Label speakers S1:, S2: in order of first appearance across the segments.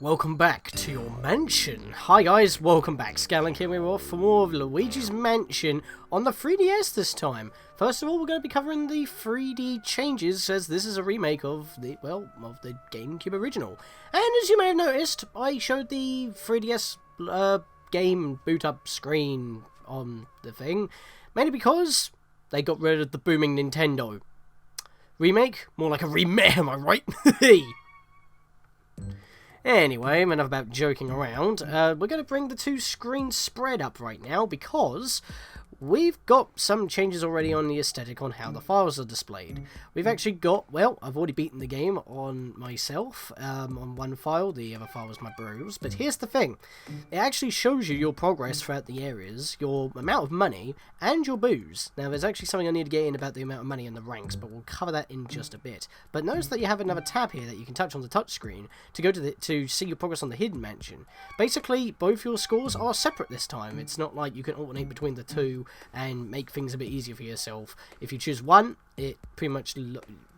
S1: Welcome back to your mansion. Hi guys, welcome back. Scatlink here, we're off for more of Luigi's Mansion on the 3DS this time. First of all, we're going to be covering the 3D changes, as this is a remake of the GameCube original. And as you may have noticed, I showed the 3DS game boot up screen on the thing, mainly because they got rid of the booming Nintendo. Remake? More like a remake, am I right? Anyway, enough about joking around. We're going to bring the two screens spread up right now because we've got some changes already on the aesthetic on how the files are displayed. We've actually got, well, I've already beaten the game on myself, on one file, the other file was my bro's, but here's the thing. It actually shows you your progress throughout the areas, your amount of money, and your booze. Now, there's actually something I need to get in about the amount of money in the ranks, but we'll cover that in just a bit. But notice that you have another tab here that you can touch on the touchscreen to go to see your progress on the hidden mansion. Basically, both your scores are separate this time. It's not like you can alternate between the two and make things a bit easier for yourself. If you choose one, it pretty much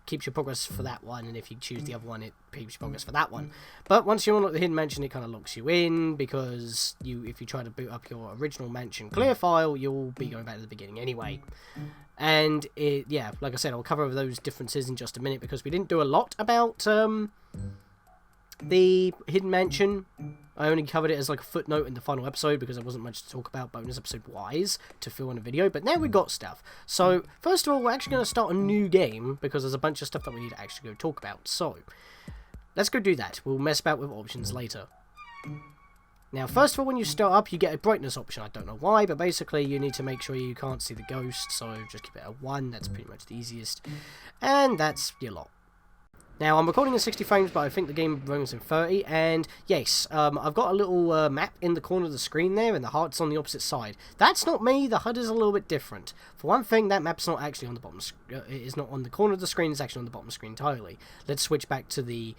S1: keeps your progress for that one, and if you choose the other one, it keeps your progress for that one. But once you unlock the hidden mansion, it kind of locks you in, because if you try to boot up your original mansion clear file, you'll be going back to the beginning anyway. And yeah, like I said, I'll cover those differences in just a minute, because we didn't do a lot about the hidden mansion. I only covered it as like a footnote in the final episode because there wasn't much to talk about bonus episode wise to fill in a video, but now we got stuff. So first of all, we're actually going to start a new game because there's a bunch of stuff that we need to actually go talk about. So let's go do that. We'll mess about with options later. Now, first of all, when you start up, you get a brightness option. I don't know why, but basically you need to make sure you can't see the ghost, so just keep it at 1. That's pretty much the easiest. And that's your lot. Now, I'm recording in 60 frames, but I think the game runs in 30, and yes, I've got a little map in the corner of the screen there, and the heart's on the opposite side. That's not me, the HUD is a little bit different. For one thing, that map's not actually on the bottom, it is not on the corner of the screen, it's actually on the bottom of the screen entirely. Let's switch back to the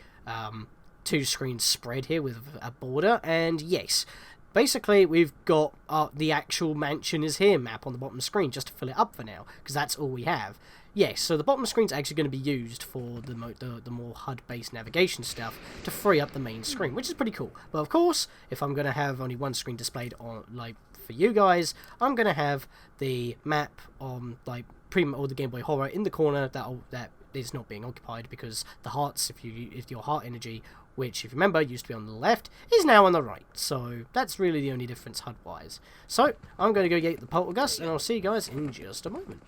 S1: two screens spread here with a border, and yes, basically we've got the actual mansion is here map on the bottom of the screen, just to fill it up for now, because that's all we have. Yes, so the bottom screen is actually going to be used for the more HUD-based navigation stuff to free up the main screen, which is pretty cool. But of course, if I'm going to have only one screen displayed on, like, for you guys, I'm going to have the map on, like, or the GameBoy Horror in the corner that is not being occupied, because the hearts, if your heart energy, which, if you remember, used to be on the left, is now on the right. So that's really the only difference HUD-wise. So I'm going to go get the Poltergust, and I'll see you guys in just a moment.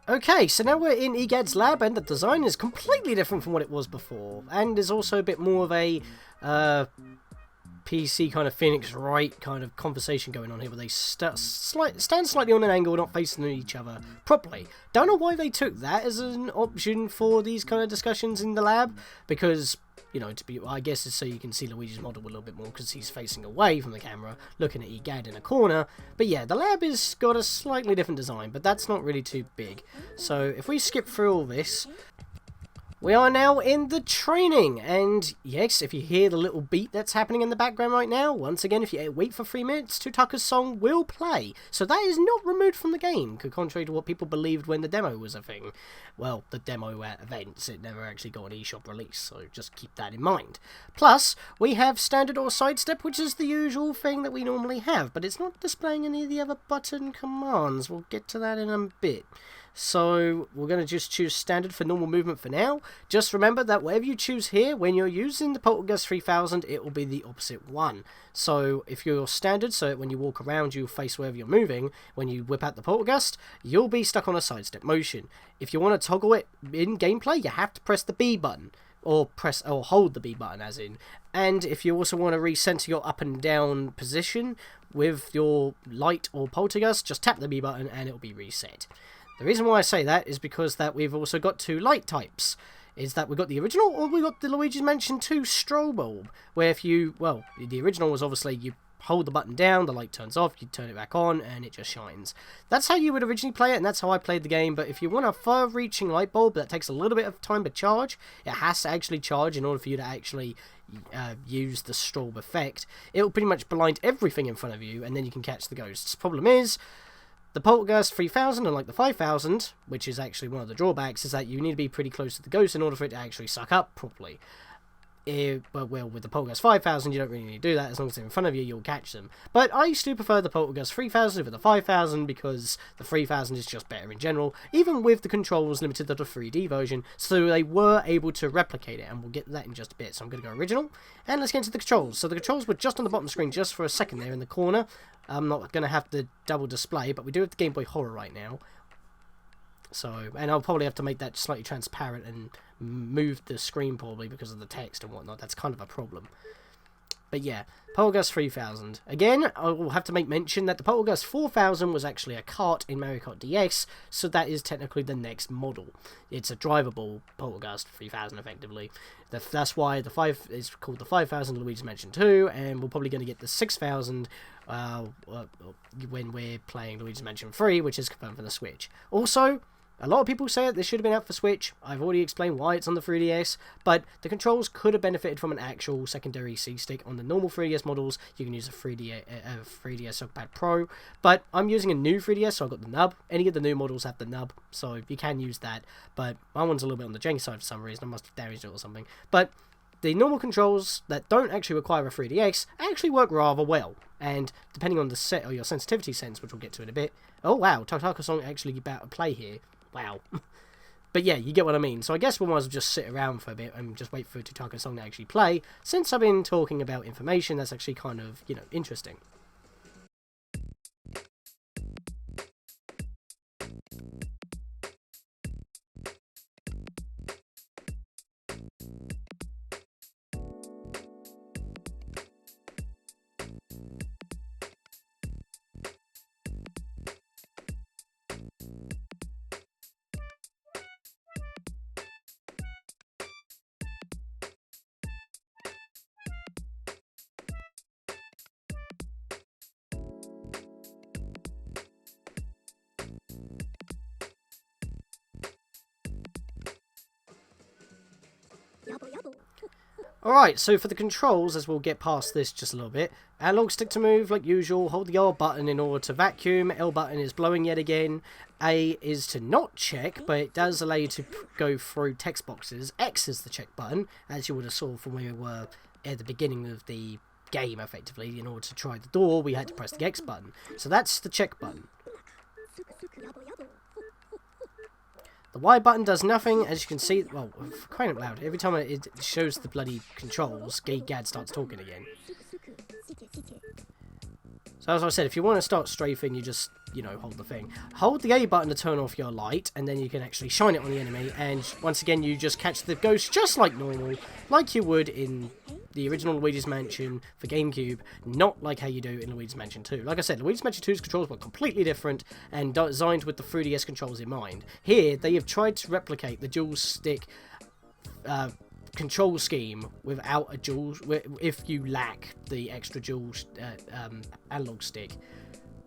S1: Okay, so now we're in E.Gadd's lab, and the design is completely different from what it was before, and there's also a bit more of a PC kind of Phoenix Wright kind of conversation going on here, where they stand slightly on an angle, not facing each other properly. Don't know why they took that as an option for these kind of discussions in the lab, because, you know, I guess it's so you can see Luigi's model a little bit more, because he's facing away from the camera, looking at E.Gadd in a corner. But yeah, the lab has got a slightly different design, but that's not really too big. So if we skip through all this, we are now in the training, and yes, if you hear the little beat that's happening in the background right now, once again, if you wait for 3 minutes, Tutaka's song will play. So that is not removed from the game, contrary to what people believed when the demo was a thing. Well, the demo at events, it never actually got an eShop release, so just keep that in mind. Plus, we have standard or sidestep, which is the usual thing that we normally have, but it's not displaying any of the other button commands. We'll get to that in a bit. So we're going to just choose standard for normal movement for now. Just remember that whatever you choose here, when you're using the Poltergust 3000, it will be the opposite one. So if you're standard, so when you walk around you'll face wherever you're moving, when you whip out the Poltergust, you'll be stuck on a sidestep motion. If you want to toggle it in gameplay, you have to press the B button. Or hold the B button, as in. And if you also want to recenter your up and down position with your light or Poltergust, just tap the B button and it'll be reset. The reason why I say that is because that we've also got two light types. Is that we've got the original, or we've got the Luigi's Mansion 2 strobe bulb, where if you, well, the original was obviously you hold the button down, the light turns off, you turn it back on, and it just shines. That's how you would originally play it, and that's how I played the game, but if you want a far-reaching light bulb that takes a little bit of time to charge, it has to actually charge in order for you to actually use the strobe effect. It will pretty much blind everything in front of you, and then you can catch the ghosts. Problem is, the Poltergust 3000, unlike the 5000, which is actually one of the drawbacks, is that you need to be pretty close to the ghost in order for it to actually suck up properly. well, with the Poltergust 5000, you don't really need to do that. As long as they're in front of you, you'll catch them. But I still prefer the Poltergust 3000 over the 5000 because the 3000 is just better in general, even with the controls limited to the 3D version, so they were able to replicate it, and we'll get to that in just a bit. So I'm going to go original, and let's get into the controls. So the controls were just on the bottom of the screen just for a second there in the corner. I'm not going to have the double display, but we do have the GameBoy Horror right now. So, and I'll probably have to make that slightly transparent and move the screen probably because of the text and whatnot. That's kind of a problem. But yeah, Poltergust 3000. Again, I will have to make mention that the Poltergust 4000 was actually a kart in Mario Kart DS, so that is technically the next model. It's a drivable Poltergust 3000 effectively. That's why the 5 is called the 5000 Luigi's Mansion 2, and we're probably going to get the 6000 when we're playing Luigi's Mansion 3, which is confirmed for the Switch. Also, a lot of people say that this should have been out for Switch. I've already explained why it's on the 3DS, but the controls could have benefited from an actual secondary C-stick. On the normal 3DS models, you can use a 3DS Sockpad Pro, but I'm using a new 3DS, so I've got the nub. Any of the new models have the nub, so you can use that, but my one's a little bit on the janky side for some reason. I must have damaged it or something. But the normal controls that don't actually require a 3DS actually work rather well, and depending on the set or your sensitivity settings, which we'll get to in a bit. Oh wow, Totaka Song actually about to play here. Wow. But yeah, you get what I mean. So I guess we might as well just sit around for a bit and just wait for Totaka Song to actually play, since I've been talking about information that's actually kind of, you know, interesting. Alright, so for the controls, as we'll get past this just a little bit, analog stick to move like usual, hold the R button in order to vacuum, L button is blowing yet again, A is to not check, but it does allow you to go through text boxes, X is the check button, as you would have saw from where we were at the beginning of the game effectively. In order to try the door, we had to press the X button, so that's the check button. The Y button does nothing, as you can see. Well, for crying out loud, every time it shows the bloody controls, E.Gadd starts talking again. So as I said, if you want to start strafing, you just, you know, hold the thing. Hold the A button to turn off your light, and then you can actually shine it on the enemy, and once again you just catch the ghost just like normal, like you would in the original Luigi's Mansion for GameCube, not like how you do in Luigi's Mansion 2. Like I said, Luigi's Mansion 2's controls were completely different and designed with the 3DS controls in mind. Here, they have tried to replicate the dual stick control scheme without a dual, if you lack the extra dual analog stick,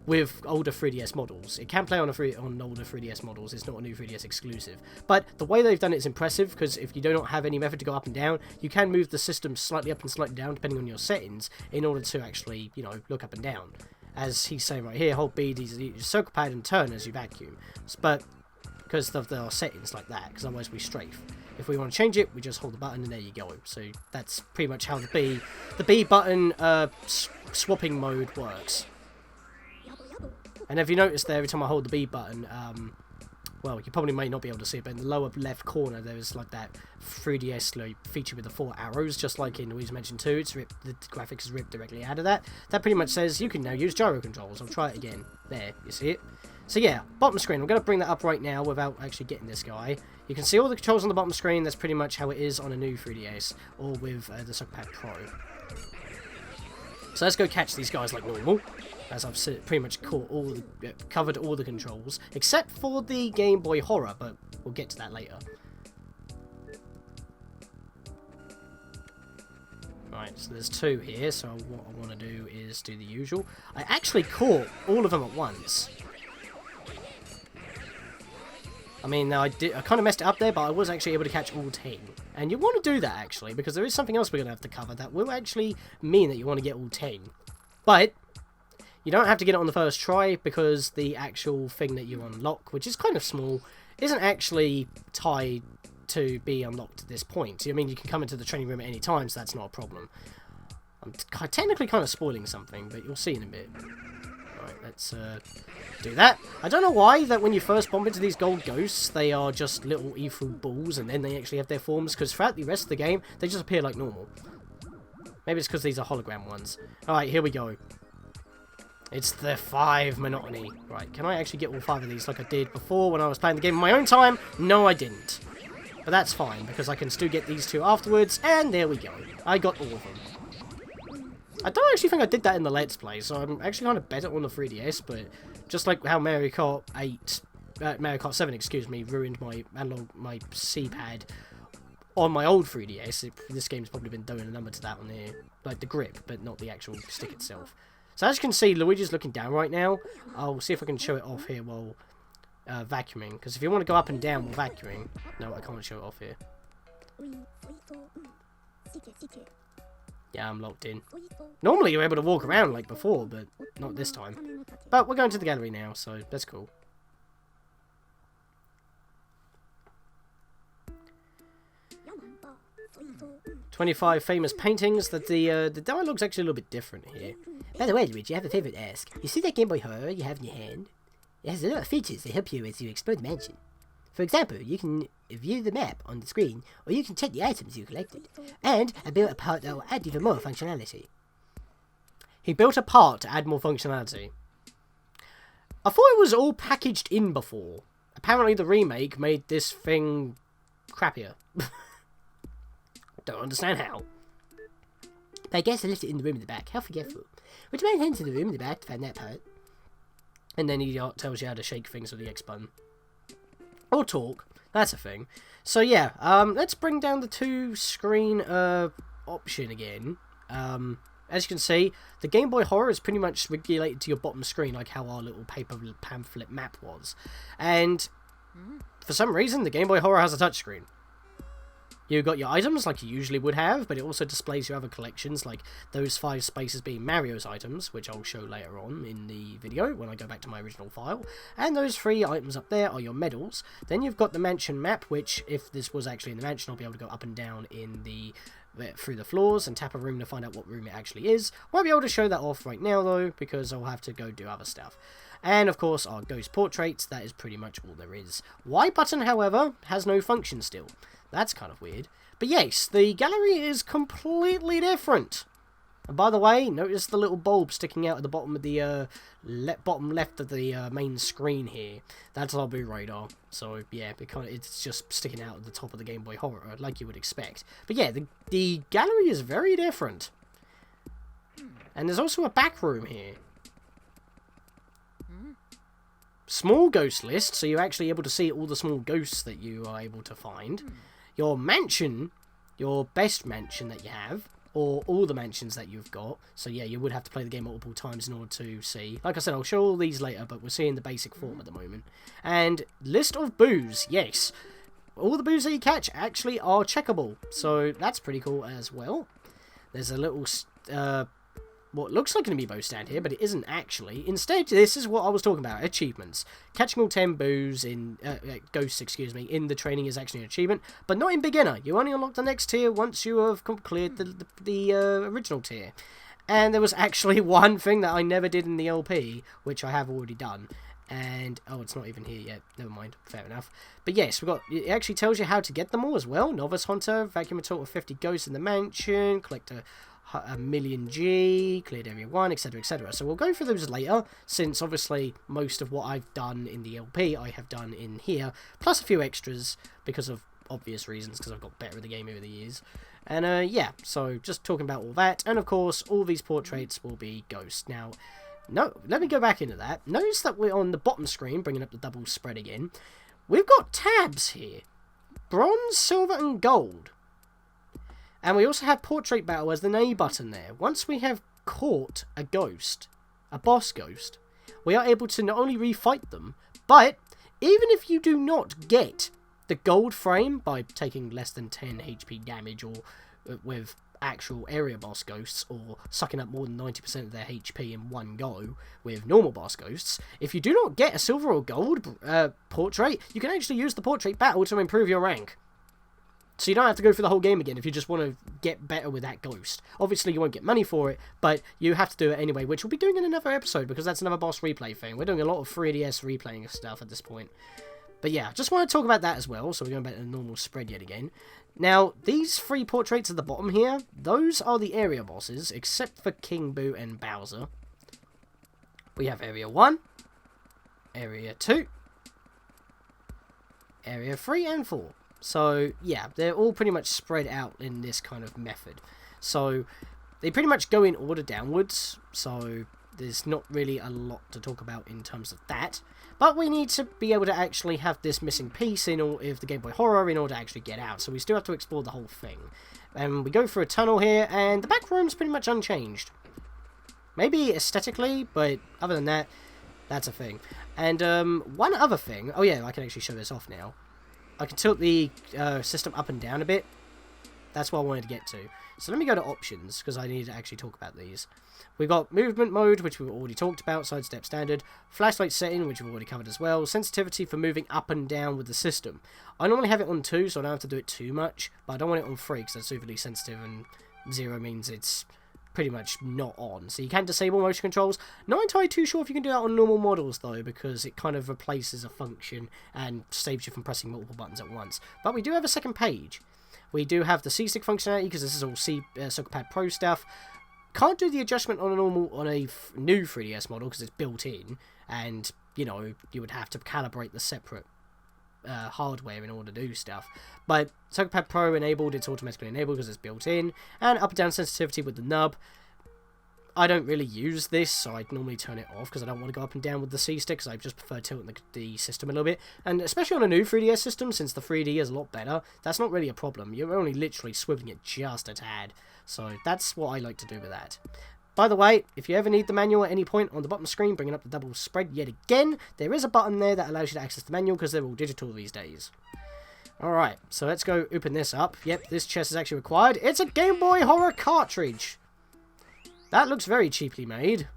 S1: with older 3DS models. It can play on older 3DS models, it's not a new 3DS exclusive. But the way they've done it is impressive, because if you do not have any method to go up and down, you can move the system slightly up and slightly down, depending on your settings, in order to actually, you know, look up and down. As he's saying right here, hold B, circle pad and turn as you vacuum. But, because there are settings like that, because otherwise we strafe. If we want to change it, we just hold the button and there you go. So that's pretty much how the B button swapping mode works. And if you notice there, every time I hold the B button, well, you probably may not be able to see it, but in the lower left corner, there's like that 3DS feature with the 4 arrows, just like in Luigi's Mansion 2. It's ripped, the graphics is ripped directly out of that. That pretty much says you can now use gyro controls. I'll try it again. There, you see it? So yeah, bottom screen. I'm going to bring that up right now without actually getting this guy. You can see all the controls on the bottom screen. That's pretty much how it is on a new 3DS, or with the Sockpad Pro. So let's go catch these guys like normal, as I've pretty much covered all the controls, except for the GameBoy Horror, but we'll get to that later. Right, so there's 2 here, so what I want to do is do the usual. I actually caught all of them at once. I mean, I kind of messed it up there, but I was actually able to catch all 10. And you want to do that, actually, because there is something else we're going to have to cover that will actually mean that you want to get all 10. But you don't have to get it on the first try, because the actual thing that you unlock, which is kind of small, isn't actually tied to be unlocked at this point. I mean, you can come into the training room at any time, so that's not a problem. I'm technically kind of spoiling something, but you'll see in a bit. Right, let's do that. I don't know why that when you first bump into these gold ghosts, they are just little evil balls, and then they actually have their forms, because throughout the rest of the game, they just appear like normal. Maybe it's because these are hologram ones. Alright, here we go. It's the 5 monotony. Right, can I actually get all 5 of these like I did before when I was playing the game in my own time? No, I didn't. But that's fine, because I can still get these 2 afterwards, and there we go. I got all of them. I don't actually think I did that in the Let's Play, so I'm actually kind of better on the 3DS, but just like how Mario Kart 7, excuse me, ruined my analog, my C-pad on my old 3DS, this game's probably been doing a number to that on here. Like the grip, but not the actual stick itself. So as you can see, Luigi's looking down right now. I'll see if I can show it off here while vacuuming. Because if you want to go up and down while vacuuming... No, I can't show it off here. Yeah, I'm locked in. Normally you're able to walk around like before, but not this time. But we're going to the gallery now, so that's cool. "25 famous paintings." That the dialogue's actually a little bit different here. By the way, Luigi, I have a favour to ask. You see that GameBoy Horror you have in your hand? It has a lot of features that help you as you explore the mansion. For example, you can view the map on the screen, or you can check the items you collected. And I built a part that will add even more functionality. He built a part to add more functionality. I thought it was all packaged in before. Apparently the remake made this thing crappier. Don't understand how. But I guess I left it in the room in the back. How forgetful. Would you mind heading to the room in the back to find that part? And then he tells you how to shake things with the X button. Or talk. That's a thing. So yeah, let's bring down the 2-screen option again. As you can see, the Game Boy Horror is pretty much regulated to your bottom screen, like how our little paper pamphlet map was. And for some reason, the Game Boy Horror has a touchscreen. You've got your items like you usually would have, but it also displays your other collections, like those 5 spaces being Mario's items, which I'll show later on in the video when I go back to my original file. And those 3 items up there are your medals. Then you've got the mansion map, which if this was actually in the mansion, I'll be able to go up and down in the through the floors and tap a room to find out what room it actually is. Won't be able to show that off right now though, because I'll have to go do other stuff. And of course our ghost portraits, that is pretty much all there is. Y button, however, has no function still. That's kind of weird. But yes, the gallery is completely different. And by the way, notice the little bulb sticking out at the bottom of the bottom left of the main screen here. That's our boot radar. So yeah, it's just sticking out at the top of the Game Boy Horror, like you would expect. But yeah, the gallery is very different. And there's also a back room here. Small ghost list, so you're actually able to see all the small ghosts that you are able to find. Your mansion, your best mansion that you have, or all the mansions that you've got. So yeah, you would have to play the game multiple times in order to see. Like I said, I'll show all these later, but we're seeing the basic form at the moment. And list of boos, yes. All the boos that you catch actually are checkable, so that's pretty cool as well. There's a little what looks like an Amiibo stand here, but it isn't actually. Instead, this is what I was talking about, achievements. Catching all 10 boos in, ghosts, excuse me, in the training is actually an achievement, but not in beginner. You only unlock the next tier once you have cleared the original tier. And there was actually one thing that I never did in the LP, which I have already done. And, oh, it's not even here yet. Never mind. Fair enough. But yes, it actually tells you how to get them all as well. Novice Hunter, vacuum a total of 50 ghosts in the mansion, collect a million G, cleared area 1, etc, etc. So we'll go through those later, since obviously most of what I've done in the LP I have done in here, plus a few extras because of obvious reasons, because I've got better at the game over the years. And yeah, so just talking about all that, and of course all these portraits will be ghosts. Now, no, let me go back into that. Notice that we're on the bottom screen, bringing up the double spread again. We've got tabs here. Bronze, silver and gold. And we also have Portrait Battle as the A button there. Once we have caught a ghost, a boss ghost, we are able to not only refight them, but even if you do not get the gold frame by taking less than 10 HP damage, or with actual area boss ghosts, or sucking up more than 90% of their HP in one go with normal boss ghosts, if you do not get a silver or gold portrait, you can actually use the Portrait Battle to improve your rank. So you don't have to go through the whole game again if you just want to get better with that ghost. Obviously, you won't get money for it, but you have to do it anyway, which we'll be doing in another episode, because that's another boss replay thing. We're doing a lot of 3DS replaying stuff at this point. But yeah, just want to talk about that as well, so we're going back to the normal spread yet again. Now, these 3 portraits at the bottom here, those are the area bosses, except for King Boo and Bowser. We have Area 1, Area 2, Area 3 and 4. So, yeah, they're all pretty much spread out in this kind of method. So, they pretty much go in order downwards, so there's not really a lot to talk about in terms of that. But we need to be able to actually have this missing piece in all of the Game Boy Horror in order to actually get out. So we still have to explore the whole thing. And we go through a tunnel here, and the back room's pretty much unchanged. Maybe aesthetically, but other than that, that's a thing. And one other thing, oh yeah, I can actually show this off now. I can tilt the system up and down a bit. That's what I wanted to get to. So let me go to options, because I need to actually talk about these. We've got movement mode, which we've already talked about, sidestep standard, flashlight setting, which we've already covered as well, sensitivity for moving up and down with the system. I normally have it on 2, so I don't have to do it too much, but I don't want it on 3, because that's overly sensitive, and 0 means it's pretty much not on. So you can disable motion controls. Not entirely too sure if you can do that on normal models, though, because it kind of replaces a function and saves you from pressing multiple buttons at once. But we do have a second page. We do have the C-Stick functionality, because this is all Circle Pad Pro stuff. Can't do the adjustment on a new 3DS model, because it's built in, and, you know, you would have to calibrate the separate hardware in order to do stuff. But Circle Pad Pro enabled, it's automatically enabled because it's built in, and up and down sensitivity with the nub. I don't really use this, so I'd normally turn it off because I don't want to go up and down with the C-Stick, because I just prefer tilting the system a little bit. And especially on a new 3DS system, since the 3D is a lot better, that's not really a problem. You're only literally swiveling it just a tad. So that's what I like to do with that. By the way, if you ever need the manual at any point on the bottom screen, bringing up the double spread yet again, there is a button there that allows you to access the manual, because they're all digital these days. Alright, so let's go open this up. Yep, this chest is actually required. It's a Game Boy Horror cartridge! That looks very cheaply made.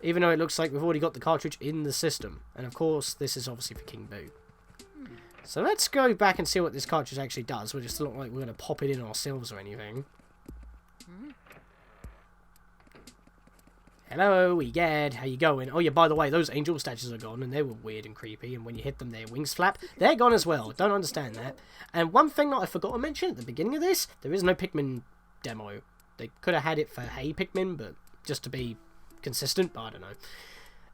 S1: Even though it looks like we've already got the cartridge in the system. And of course, this is obviously for King Boo. So let's go back and see what this cartridge actually does. We're just not like we're going to pop it in ourselves or anything. Hello, E.Gadd, how you going? Oh yeah, by the way, those angel statues are gone, and they were weird and creepy, and when you hit them, their wings flap. They're gone as well. Don't understand that. And one thing that I forgot to mention at the beginning of this, there is no Pikmin demo. They could have had it for Hey Pikmin, but just to be consistent, but I don't know.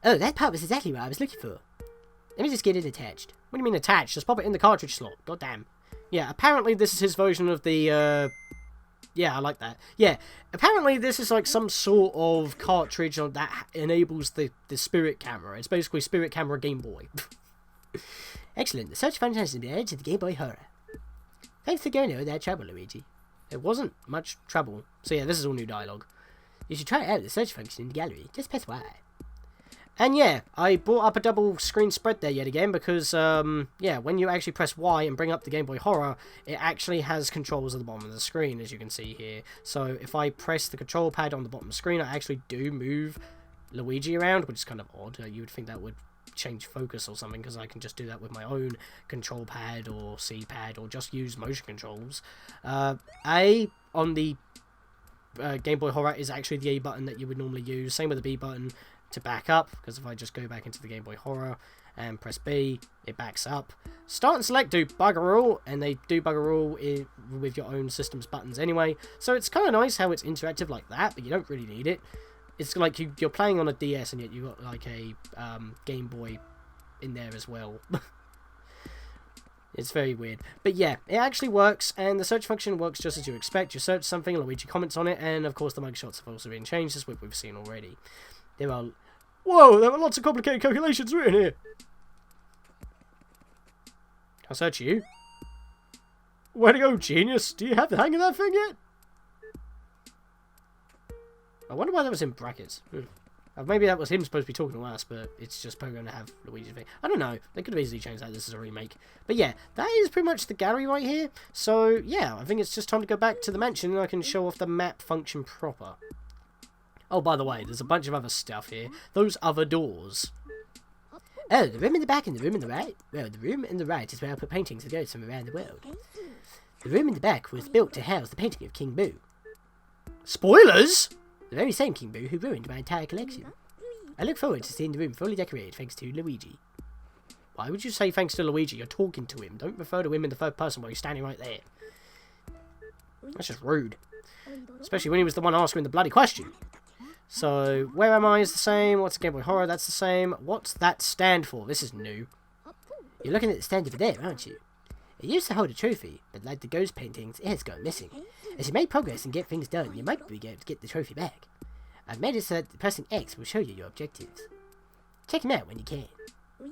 S1: Oh, that part was exactly what I was looking for. Let me just get it attached. What do you mean attached? Just pop it in the cartridge slot. God damn. Yeah, apparently this is his version of the, yeah, I like that. Yeah, apparently this is like some sort of cartridge that enables the Spirit Camera. It's basically Spirit Camera Game Boy. Excellent. The search function has been added to the Game Boy Horror. Thanks for going over that trouble, Luigi. It wasn't much trouble. So yeah, this is all new dialogue. You should try it out with the search function in the gallery. Just press Y. And yeah, I brought up a double screen spread there yet again because, yeah, when you actually press Y and bring up the Game Boy Horror, it actually has controls at the bottom of the screen, as you can see here. So if I press the control pad on the bottom of the screen, I actually do move Luigi around, which is kind of odd. You would think that would change focus or something, because I can just do that with my own control pad or C pad, or just use motion controls. A on the Game Boy Horror is actually the A button that you would normally use. Same with the B button to back up, because if I just go back into the Game Boy Horror and press B, it backs up. Start and select do bugger all, and they do bugger all with your own system's buttons anyway. So it's kind of nice how it's interactive like that, but you don't really need it. It's like you're playing on a DS, and yet you've got like a Game Boy in there as well. It's very weird. But yeah, it actually works, and the search function works just as you expect. You search something, Luigi comments on it, and of course the mugshots have also been changed, as we've seen already. There are... Whoa, there are lots of complicated calculations written here. I'll search you. Way to go, genius. Do you have the hang of that thing yet? I wonder why that was in brackets. Maybe that was him supposed to be talking to us, but it's just probably going to have Luigi's thing. I don't know. They could have easily changed that. This is a remake. But yeah, that is pretty much the gallery right here. So yeah, I think it's just time to go back to the mansion, and I can show off the map function proper. Oh, by the way, there's a bunch of other stuff here. Those other doors.
S2: Oh, the room in the back and the room in the right? Well, the room in the right is where I put paintings of ghosts from around the world. The room in the back was built to house the painting of King Boo.
S1: Spoilers?
S2: The very same King Boo who ruined my entire collection. I look forward to seeing the room fully decorated thanks to Luigi.
S1: Why would you say thanks to Luigi? You're talking to him. Don't refer to him in the third person while he's standing right there. That's just rude. Especially when he was the one asking the bloody question. So, where am I is the same. What's GameBoy Horror? That's the same. What's that stand for? This is new.
S2: You're looking at the stand over there, aren't you? It used to hold a trophy, but like the ghost paintings, it has gone missing. As you make progress and get things done, you might be able to get the trophy back. I've made it so that pressing X will show you your objectives. Check them out when you can.
S1: Do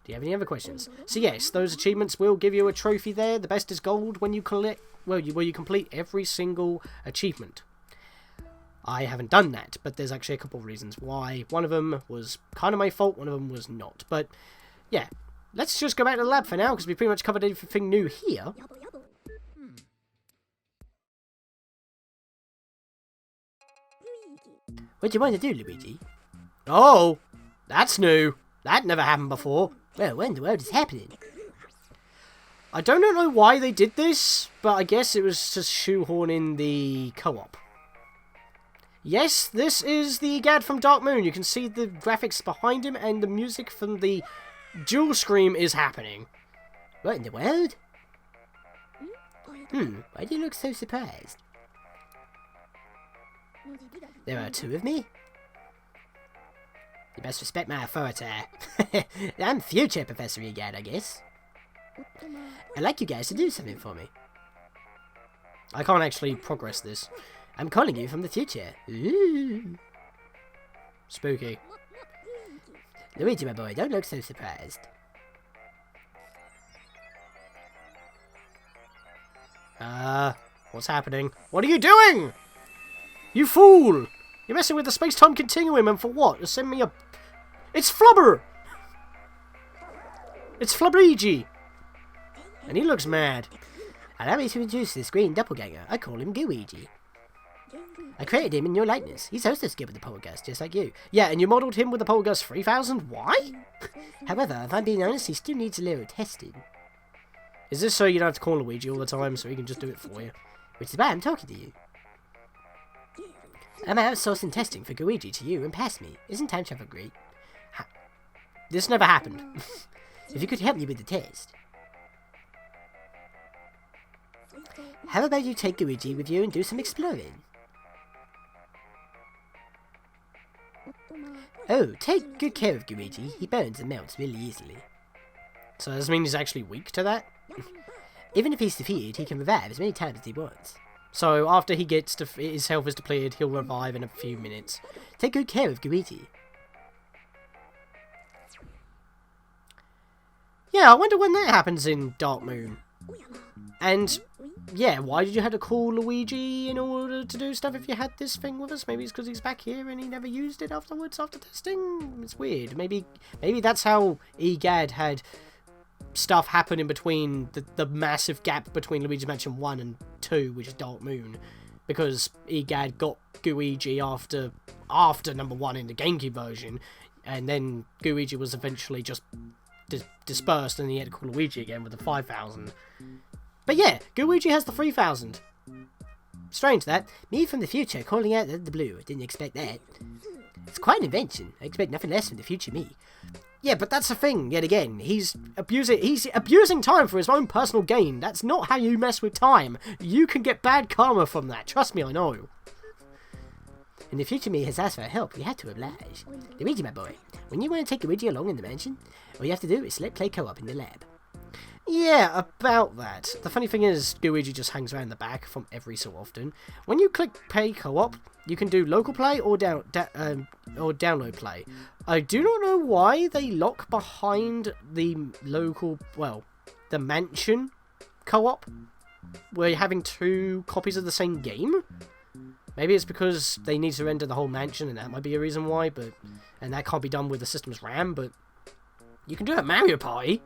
S1: you have any other questions? So yes, those achievements will give you a trophy there. The best is gold when you collect, well, you complete every single achievement. I haven't done that, but there's actually a couple of reasons why. One of them was kind of my fault, one of them was not. But yeah, let's just go back to the lab for now, because we pretty much covered everything new here.
S2: What do you want to do, Luigi?
S1: Oh, that's new. That never happened before.
S2: Well, what in the world is happening?
S1: I don't know why they did this, but I guess it was to shoehorn in the co-op. Yes, this is the E.Gadd from Dark Moon. You can see the graphics behind him, and the music from the dual scream is happening.
S2: What in the world? Why do you look so surprised? There are two of me? You best respect my authority. I'm future Professor E.Gadd, I guess. I'd like you guys to do something for me.
S1: I can't actually progress this.
S2: I'm calling you from the future. Ooh.
S1: Spooky.
S2: Luigi, my boy, don't look so surprised.
S1: What's happening? What are you doing? You fool! You're messing with the space-time continuum, and for what? To send me a... It's Flubber! It's Flubberigi! And he looks mad.
S2: Allow me to introduce this green doppelganger. I call him Gooigi. I created him in your likeness. He's also skilled with the Poltergust, just like you.
S1: Yeah, and you modelled him with the Poltergust 3000? Why?
S2: However, if I'm being honest, he still needs a little testing.
S1: Is this so you don't have to call Luigi all the time, so he can just do it for you?
S2: Which is why I'm talking to you. I'm outsourcing testing for Gooigi to you and pass me. Isn't time travel great?
S1: This never happened.
S2: If you could help me with the test. How about you take Gooigi with you and do some exploring? Oh, take good care of Gooigi. He burns and melts really easily.
S1: So does this mean he's actually weak to that?
S2: Even if he's defeated, he can revive as many times as he wants.
S1: So after he gets his health is depleted, he'll revive in a few minutes.
S2: Take good care of Gooigi.
S1: Yeah, I wonder when that happens in Dark Moon. And yeah, why did you have to call Luigi in order to do stuff if you had this thing with us? Maybe it's because he's back here and he never used it afterwards after testing? It's weird. Maybe that's how E.Gadd had stuff happen in between the massive gap between Luigi's Mansion 1 and 2, which is Dark Moon. Because E.Gadd got Gooigi after number 1 in the GameCube version, and then Gooigi was eventually just dispersed and he had to call Luigi again with the 5000. But yeah, Gooigi has the 3000. Strange that.
S2: Me from the future calling out the blue. Didn't expect that. It's quite an invention. I expect nothing less from the future me.
S1: Yeah, but that's the thing, yet again. He's abusing time for his own personal gain. That's not how you mess with time. You can get bad karma from that. Trust me, I know.
S2: And the future me has asked for help. We had to oblige. Luigi, my boy, when you want to take Luigi along in the mansion, all you have to do is select play co-op in the lab.
S1: Yeah, about that. The funny thing is, Luigi just hangs around the back from every so often. When you click play co-op, you can do local play or download play. I do not know why they lock behind the local, well, the mansion co-op, where you're having 2 copies of the same game. Maybe it's because they need to render the whole mansion, and that might be a reason why. And that can't be done with the system's RAM. But you can do it at Mario Party.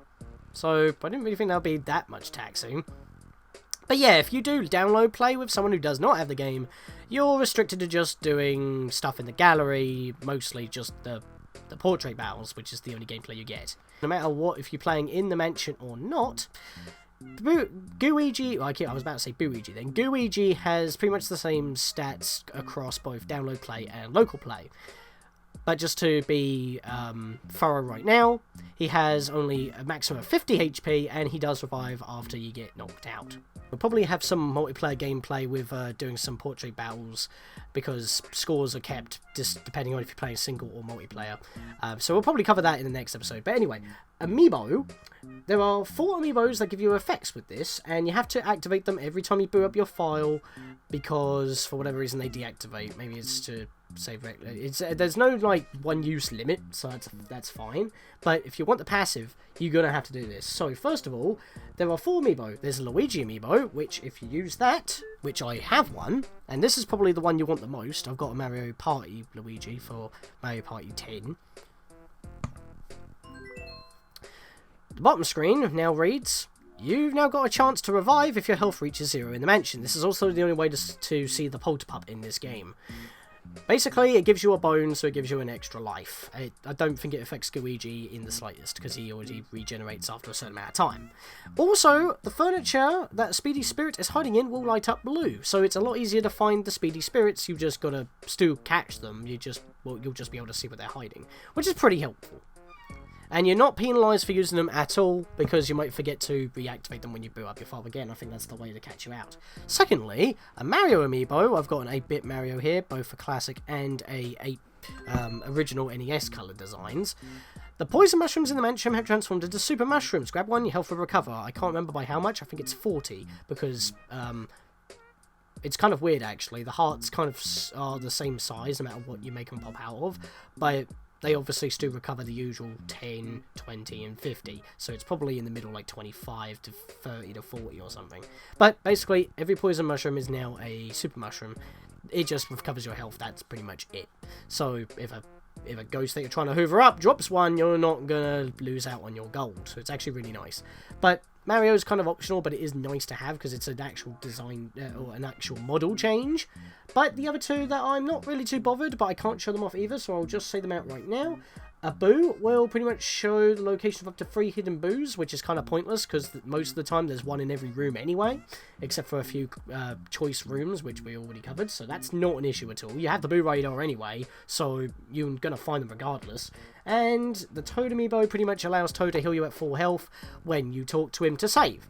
S1: So I didn't really think that would be that much taxing. But yeah, if you do download play with someone who does not have the game, you're restricted to just doing stuff in the gallery, mostly just the the portrait battles, which is the only gameplay you get. No matter what, if you're playing in the mansion or not, Gooigi, I was about to say Luigi then, Gooigi has pretty much the same stats across both download play and local play. But just to be thorough right now, he has only a maximum of 50 HP, and he does revive after you get knocked out. We'll probably have some multiplayer gameplay with doing some portrait battles, because scores are kept just depending on if you're playing single or multiplayer. So we'll probably cover that in the next episode. But anyway, Amiibo. There are 4 Amiibos that give you effects with this, and you have to activate them every time you boot up your file, because for whatever reason they deactivate. Maybe it's to save. There's no like one use limit, so that's fine. But if you want the passive, you're gonna have to do this. So first of all, there are 4 Amiibo. There's a Luigi Amiibo, which if you use that, which I have one, and this is probably the one you want the most. I've got a Mario Party Luigi for Mario Party 10. The bottom screen now reads, you've now got a chance to revive if your health reaches 0 in the mansion. This is also the only way to see the Polterpup in this game. Basically, it gives you a bone, so it gives you an extra life. I don't think it affects Gooigi in the slightest, because he already regenerates after a certain amount of time. Also, the furniture that Speedy Spirit is hiding in will light up blue, so it's a lot easier to find the Speedy Spirits. You just gotta still catch them. You'll just be able to see where they're hiding, which is pretty helpful. And you're not penalised for using them at all, because you might forget to reactivate them when you boot up your file again. I think that's the way to catch you out. Secondly, a Mario Amiibo. I've got an 8-bit Mario here, both for classic and original NES colour designs. The poison mushrooms in the mansion have transformed into super mushrooms. Grab one, your health will recover. I can't remember by how much. I think it's 40, because it's kind of weird, actually. The hearts kind of are the same size, no matter what you make them pop out of, but they obviously still recover the usual 10, 20, and 50, so it's probably in the middle, like 25 to 30 to 40 or something. But basically, every poison mushroom is now a super mushroom. It just recovers your health, that's pretty much it. So if a ghost that you're trying to hoover up drops one, you're not gonna lose out on your gold, so it's actually really nice. But Mario's kind of optional, but it is nice to have because it's an actual design or an actual model change. But the other two that I'm not really too bothered, but I can't show them off either, so I'll just say them out right now. A Boo will pretty much show the location of up to 3 hidden Boos, which is kind of pointless because most of the time there's one in every room anyway, except for a few choice rooms, which we already covered, so that's not an issue at all. You have the Boo radar anyway, so you're going to find them regardless. And the Toad Amiibo pretty much allows Toad to heal you at full health when you talk to him to save.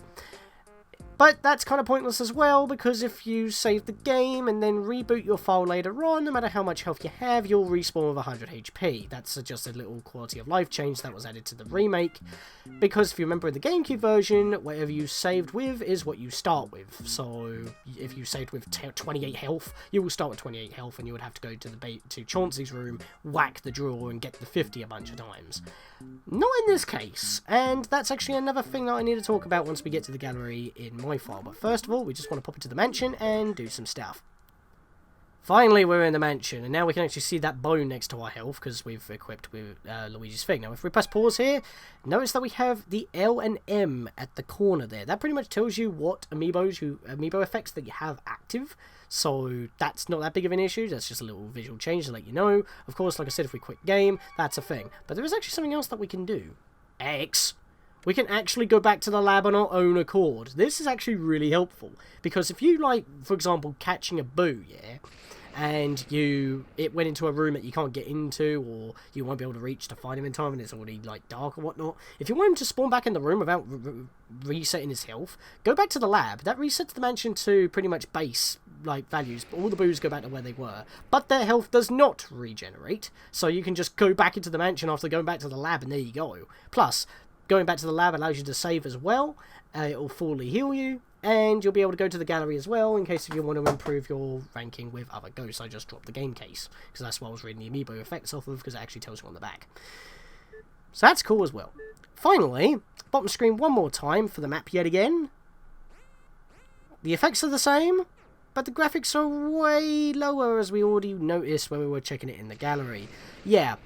S1: But that's kind of pointless as well, because if you save the game and then reboot your file later on, no matter how much health you have, you'll respawn with 100 HP. That's just a little quality of life change that was added to the remake, because if you remember in the GameCube version, whatever you saved with is what you start with. So if you saved with 28 health, you will start with 28 health, and you would have to go to Chauncey's room, whack the drawer, and get the 50 a bunch of times. Not in this case, and that's actually another thing that I need to talk about once we get to the gallery in my file. But first of all, we just want to pop into the mansion and do some stuff. Finally, we're in the mansion, and now we can actually see that bone next to our health because we've equipped with Luigi's thing. Now, if we press pause here, notice that we have the L and M at the corner there. That pretty much tells you what amiibo effects that you have active. So that's not that big of an issue. That's just a little visual change to let you know. Of course, like I said, if we quit game, that's a thing. But there is actually something else that we can do. X. We can actually go back to the lab on our own accord. This is actually really helpful, because if you, like, for example, catching a Boo, yeah, and it went into a room that you can't get into, or you won't be able to reach to find him in time and it's already, like, dark or whatnot, if you want him to spawn back in the room without resetting his health, go back to the lab. That resets the mansion to pretty much base, like, values, but all the Boos go back to where they were, but their health does not regenerate, so you can just go back into the mansion after going back to the lab, and there you go. Plus, going back to the lab allows you to save as well. It'll fully heal you, and you'll be able to go to the gallery as well in case if you want to improve your ranking with other ghosts. I just dropped the game case because that's what I was reading the Amiibo effects off of, because it actually tells you on the back. So that's cool as well. Finally, bottom screen one more time for the map yet again. The effects are the same, but the graphics are way lower, as we already noticed when we were checking it in the gallery. Yeah.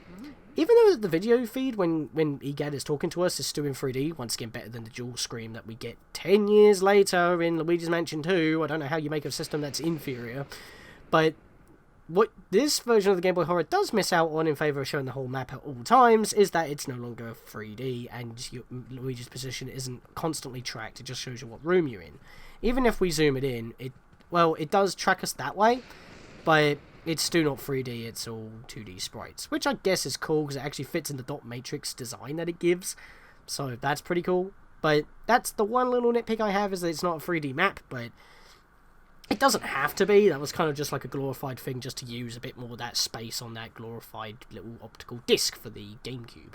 S1: Even though the video feed, when E.Gadd is talking to us, is still in 3D, once again better than the dual screen that we get 10 years later in Luigi's Mansion 2. I don't know how you make a system that's inferior, but what this version of the Game Boy Horror does miss out on in favour of showing the whole map at all times is that it's no longer 3D and Luigi's position isn't constantly tracked. It just shows you what room you're in. Even if we zoom it in, it does track us that way, but it's still not 3D, it's all 2D sprites, which I guess is cool because it actually fits in the dot matrix design that it gives, so that's pretty cool. But that's the one little nitpick I have, is that it's not a 3D map, but it doesn't have to be. That was kind of just like a glorified thing just to use a bit more of that space on that glorified little optical disc for the GameCube.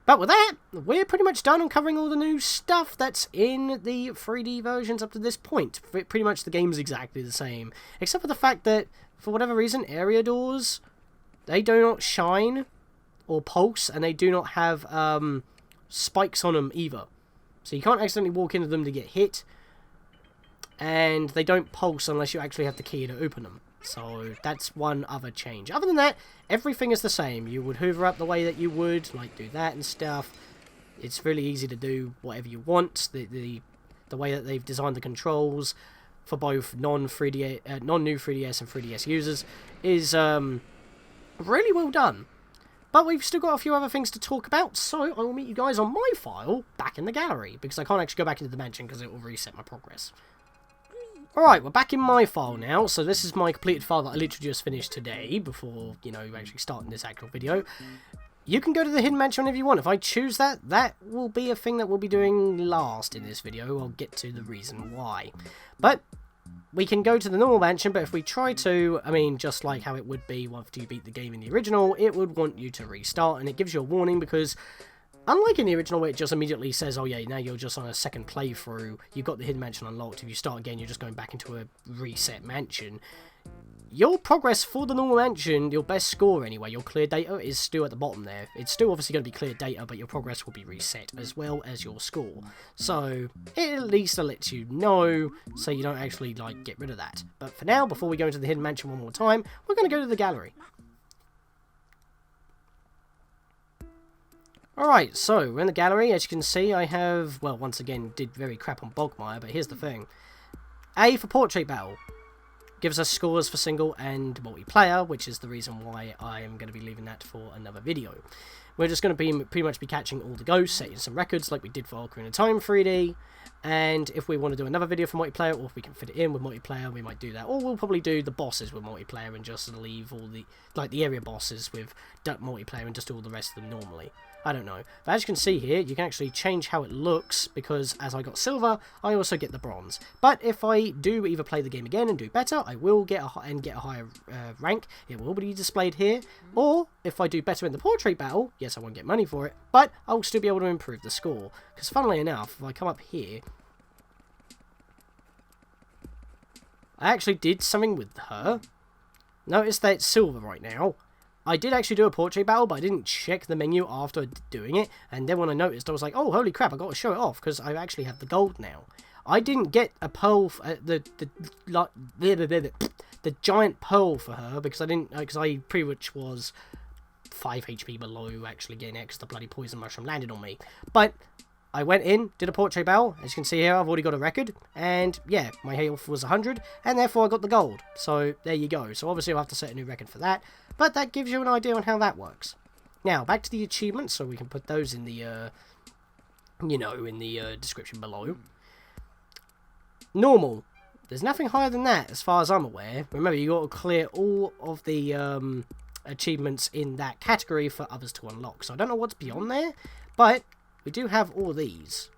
S1: But with that, we're pretty much done on covering all the new stuff that's in the 3D versions up to this point. Pretty much the game's exactly the same, except for the fact that, for whatever reason, area doors, they do not shine or pulse, and they do not have spikes on them either. So you can't accidentally walk into them to get hit, and they don't pulse unless you actually have the key to open them. So that's one other change. Other than that, everything is the same. You would hoover up the way that you would, like do that and stuff. It's really easy to do whatever you want. The way that they've designed the controls for both non-new 3DS and 3DS users is really well done. But we've still got a few other things to talk about, so I will meet you guys on my file back in the gallery, because I can't actually go back into the mansion because it will reset my progress. Alright, we're back in my file now, so this is my completed file that I literally just finished today, before, you know, actually starting this actual video. You can go to the hidden mansion if you want. If I choose that, that will be a thing that we'll be doing last in this video. I'll get to the reason why. But we can go to the normal mansion, but if we try to, I mean, just like how it would be after you beat the game in the original, it would want you to restart, and it gives you a warning because, unlike in the original where it just immediately says, oh yeah, now you're just on a second playthrough, you've got the hidden mansion unlocked, if you start again you're just going back into a reset mansion. Your progress for the normal mansion, your best score anyway, your clear data, is still at the bottom there. It's still obviously going to be clear data, but your progress will be reset, as well as your score. So, it at least lets you know, so you don't actually, like, get rid of that. But for now, before we go into the hidden mansion one more time, we're going to go to the gallery. Alright, so, we're in the gallery. As you can see, I have, well, once again, did very crap on Bogmire, but here's the thing. A for Portrait Battle. Gives us scores for single and multiplayer, which is the reason why I am going to be leaving that for another video. We're just going to pretty much be catching all the ghosts, setting some records like we did for Ocarina of Time 3D, and if we want to do another video for multiplayer, or if we can fit it in with multiplayer, we might do that, or we'll probably do the bosses with multiplayer and just leave all the, like the area bosses with multiplayer and just do all the rest of them normally. I don't know. But as you can see here, you can actually change how it looks, because as I got silver, I also get the bronze. But if I do either play the game again and do better, I will get a higher rank. It will be displayed here. Or, if I do better in the portrait battle, yes, I won't get money for it, but I'll still be able to improve the score. Because funnily enough, if I come up here, I actually did something with her. Notice that it's silver right now. I did actually do a portrait battle, but I didn't check the menu after doing it, and then when I noticed, I was like, oh, holy crap, I got to show it off, because I actually have the gold now. I didn't get a pearl, the giant pearl for her, because I pretty much was 5 HP below actually getting it, because the bloody poison mushroom landed on me. But I went in, did a portrait battle. As you can see here, I've already got a record, and yeah, my health was 100, and therefore I got the gold. So there you go. So obviously I'll have to set a new record for that, but that gives you an idea on how that works. Now, back to the achievements, so we can put those in the, description below. Normal. There's nothing higher than that, as far as I'm aware. Remember, you got to clear all of the achievements in that category for others to unlock. So I don't know what's beyond there, but we do have all these.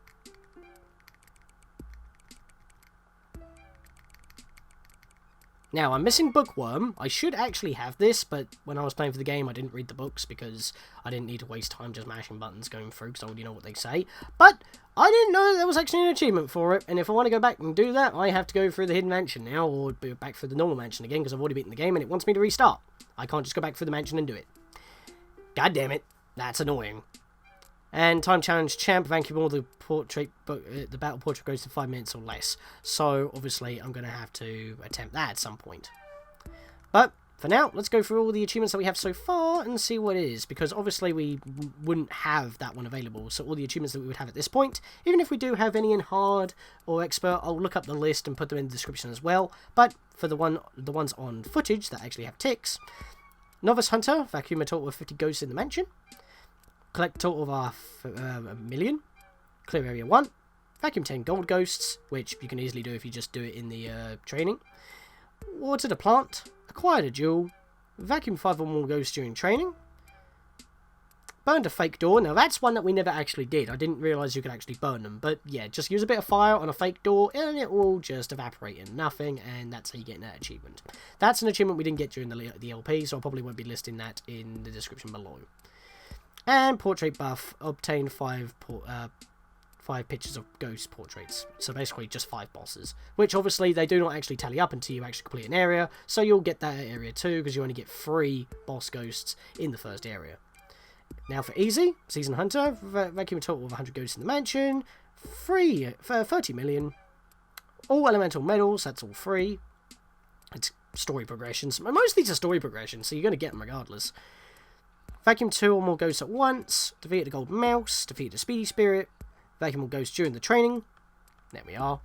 S1: Now, I'm missing Bookworm. I should actually have this, but when I was playing for the game, I didn't read the books because I didn't need to waste time just mashing buttons going through, because I already know what they say. But I didn't know that there was actually an achievement for it, and if I want to go back and do that, I have to go through the hidden mansion now, or be back through the normal mansion again, because I've already beaten the game, and it wants me to restart. I can't just go back through the mansion and do it. God damn it. That's annoying. And time challenge champ, vacuum all the portrait, the battle portrait goes to 5 minutes or less. So obviously I'm going to have to attempt that at some point. But for now, let's go through all the achievements that we have so far and see what it is, because obviously we wouldn't have that one available, so all the achievements that we would have at this point, even if we do have any in hard or expert, I'll look up the list and put them in the description as well, but for the ones on footage that actually have ticks: Novice Hunter, vacuum a total of 50 ghosts in the mansion, collect a total of a million, clear area 1, vacuum 10 gold ghosts, which you can easily do if you just do it in the training, water the plant, acquired a jewel, vacuum 5 or more ghosts during training, burned a fake door. Now that's one that we never actually did. I didn't realise you could actually burn them, but yeah, just use a bit of fire on a fake door and it will just evaporate into nothing, and that's how you get that achievement. That's an achievement we didn't get during the LP, so I probably won't be listing that in the description below. And portrait buff, obtain 5 pictures of ghost portraits. So basically just 5 bosses, which obviously they do not actually tally up until you actually complete an area, so you'll get that area too, because you only get 3 boss ghosts in the first area. Now for easy, Season Hunter, vacuum a total of 100 ghosts in the mansion, free for 30 million, all elemental medals, that's all free. It's story progressions, mostly it's a story progression, so you're going to get them regardless. Vacuum 2 or more ghosts at once, defeat the gold mouse, defeat the speedy spirit, vacuum all ghosts during the training. There we are.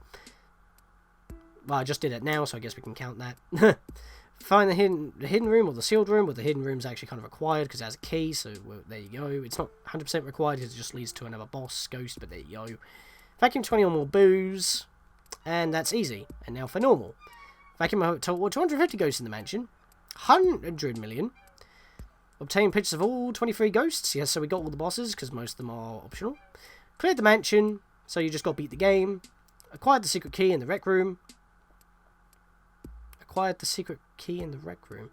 S1: Well, I just did it now, so I guess we can count that. Find the hidden room or the sealed room. Well, the hidden room is actually kind of required because it has a key, so there you go. It's not 100% required because it just leads to another boss ghost, but there you go. Vacuum 20 or more booze, and that's easy. And now for normal. Vacuum a total of 250 ghosts in the mansion, 100 million. Obtain pictures of all 23 ghosts. Yes, so we got all the bosses because most of them are optional. Cleared the mansion, so you just got to beat the game. Acquired the secret key in the rec room. Acquired the secret key in the rec room.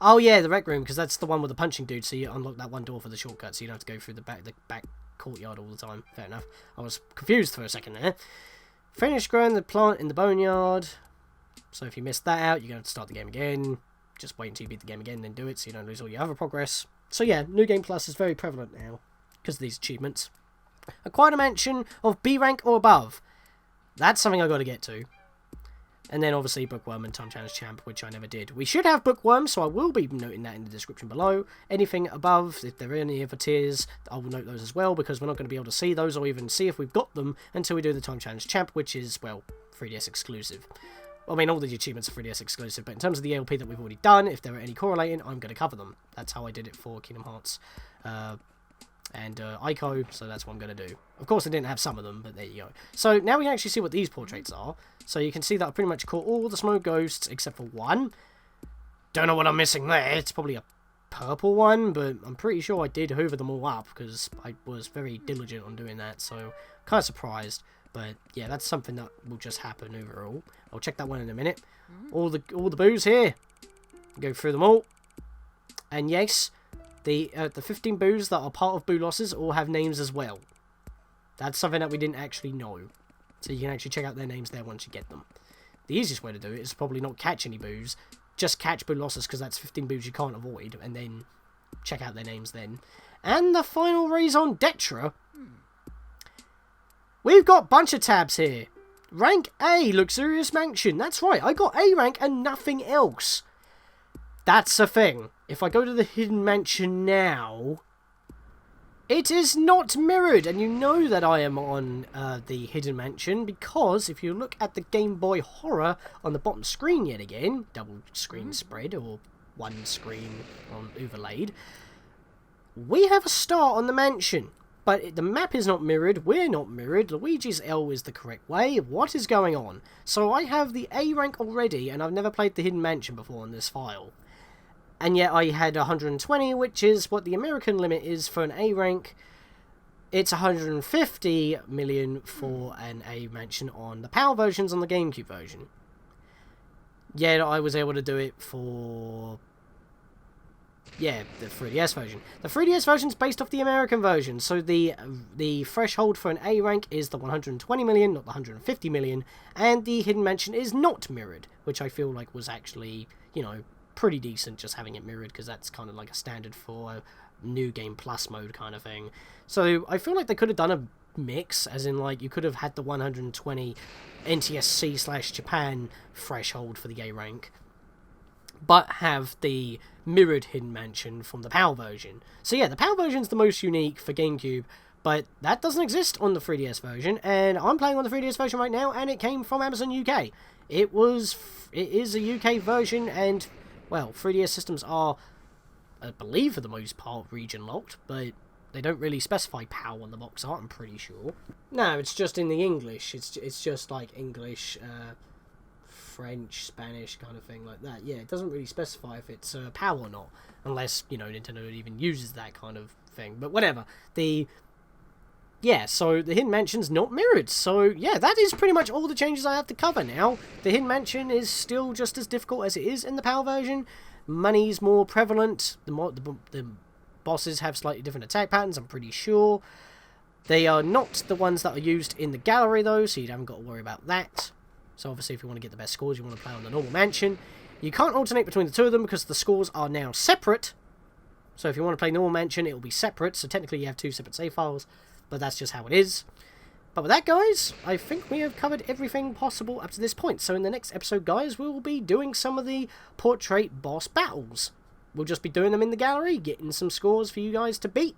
S1: Oh yeah, the rec room, because that's the one with the punching dude, so you unlock that one door for the shortcut, so you don't have to go through the back courtyard all the time. Fair enough. I was confused for a second there. Finish growing the plant in the boneyard. So if you missed that out, you're going to have to start the game again. Just wait until you beat the game again, then do it, so you don't lose all your other progress. So yeah, New Game Plus is very prevalent now, because of these achievements. Acquired a mansion of B rank or above. That's something I got to get to. And then obviously Bookworm and Time Challenge Champ, which I never did. We should have Bookworm, so I will be noting that in the description below. Anything above, if there are any other tiers, I will note those as well, because we're not going to be able to see those or even see if we've got them until we do the Time Challenge Champ, which is, well, 3DS exclusive. I mean, all the achievements are 3DS exclusive, but in terms of the LP that we've already done, if there are any correlating, I'm going to cover them. That's how I did it for Kingdom Hearts and Ico, so that's what I'm going to do. Of course, I didn't have some of them, but there you go. So now we can actually see what these portraits are. So you can see that I pretty much caught all the smoke ghosts except for one. Don't know what I'm missing there. It's probably a purple one, but I'm pretty sure I did hoover them all up because I was very diligent on doing that, so kind of surprised. But yeah, that's something that will just happen overall. I'll check that one in a minute. All the boos here. Go through them all. And yes, the 15 boos that are part of boo losses all have names as well. That's something that we didn't actually know. So you can actually check out their names there once you get them. The easiest way to do it is probably not catch any boos. Just catch boo losses because that's 15 boos you can't avoid. And then check out their names then. And the final raison d'etre. We've got a bunch of tabs here. Rank A, Luxurious Mansion. That's right, I got A rank and nothing else. That's a thing. If I go to the Hidden Mansion now, it is not mirrored. And you know that I am on the Hidden Mansion because if you look at the GameBoy Horror on the bottom screen yet again, double screen spread or one screen on overlaid, we have a star on the mansion. But the map is not mirrored, we're not mirrored, Luigi's L is the correct way, what is going on? So I have the A rank already, and I've never played the Hidden Mansion before in this file. And yet I had 120, which is what the American limit is for an A rank. It's 150 million for an A mansion on the PAL versions on the GameCube version. Yet I was able to do it for... yeah, the 3DS version. The 3DS version is based off the American version, so the threshold for an A rank is the 120 million, not the 150 million, and the Hidden Mansion is not mirrored, which I feel like was actually, you know, pretty decent just having it mirrored, because that's kind of like a standard for a New Game Plus mode kind of thing. So I feel like they could have done a mix, as in like you could have had the 120 NTSC/Japan threshold for the A rank. but have the mirrored Hidden Mansion from the PAL version. So yeah, the PAL version's the most unique for GameCube, but that doesn't exist on the 3DS version, and I'm playing on the 3DS version right now, and it came from Amazon UK. It is a UK version, and, well, 3DS systems are, I believe for the most part, region locked, but they don't really specify PAL on the box art, I'm pretty sure. No, it's just in the English. It's just like English, French, Spanish kind of thing like that. Yeah, it doesn't really specify if it's PAL or not, unless, you know, Nintendo even uses that kind of thing. But whatever. Yeah, so the Hidden Mansion's not mirrored. So, yeah, that is pretty much all the changes I have to cover now. The Hidden Mansion is still just as difficult as it is in the PAL version. Money's more prevalent. The bosses have slightly different attack patterns, I'm pretty sure. They are not the ones that are used in the gallery, though, so you haven't got to worry about that. So, obviously, if you want to get the best scores, you want to play on the normal mansion. You can't alternate between the two of them because the scores are now separate. So, if you want to play normal mansion, it will be separate. So, technically, you have two separate save files. But that's just how it is. But with that, guys, I think we have covered everything possible up to this point. So in the next episode, guys, we will be doing some of the portrait boss battles. We'll just be doing them in the gallery, getting some scores for you guys to beat.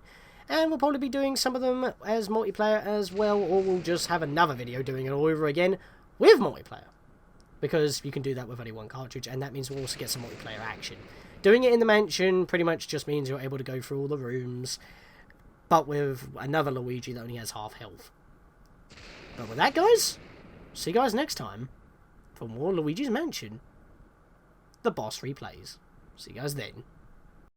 S1: And we'll probably be doing some of them as multiplayer as well, or we'll just have another video doing it all over again with multiplayer. Because you can do that with only one cartridge, and that means we'll also get some multiplayer action. Doing it in the mansion pretty much just means you're able to go through all the rooms, but with another Luigi that only has half health. But with that, guys, see you guys next time for more Luigi's Mansion, the boss replays. See you guys then.